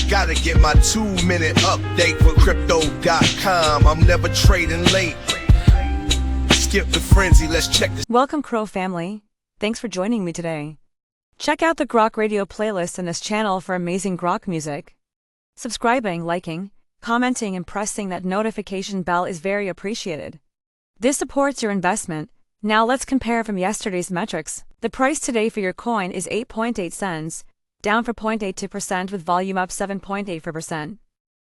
Gotta get my 2-minute update for crypto.com. I'm never trading late. Skip the frenzy, let's check this. Welcome, CRO family. Thanks for joining me today. Check out the GROKRadio playlist in this channel for amazing Grok music. Subscribing, liking, commenting, and pressing that notification bell is very appreciated. This supports your investment. Now let's compare from yesterday's metrics. The price today for your coin is 8.8 cents, down 4.82% with volume up 7.84%.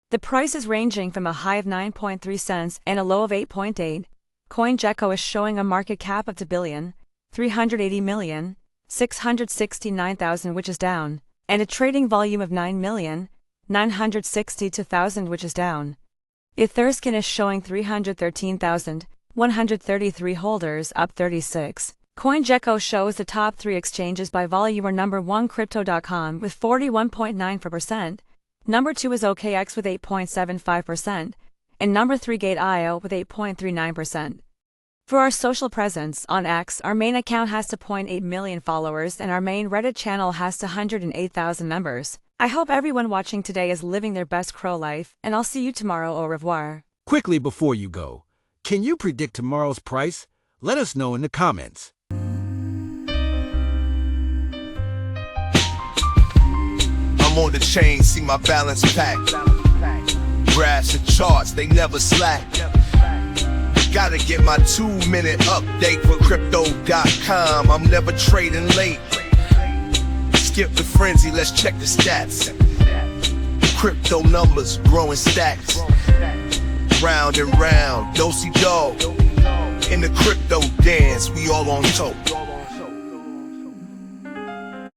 The price is ranging from a high of 9.3 cents and a low of 8.8. CoinGecko is showing a market cap of $2,380,669,000, which is down, and a trading volume of 9,962,000, which is down. Etherscan is showing 313,133 holders, up 36. CoinGecko shows the top 3 exchanges by volume are number 1 Crypto.com with 41.94%, number 2 is OKX with 8.75%, and number 3 Gate.io with 8.39%. For our social presence, on X, our main account has 2.8 million followers and our main Reddit channel has 108,000 members. I hope everyone watching today is living their best CRO life, and I'll see you tomorrow. Au revoir. Quickly before you go, can you predict tomorrow's price? Let us know in the comments. I'm on the chain, see my balance packed. Graphs and charts, they never slack. Gotta get my 2-minute update for crypto.com. I'm never trading late. Skip the frenzy, let's check the stats. Crypto numbers, growing stacks. Round and round, do-si-do. In the crypto dance, we all on tote.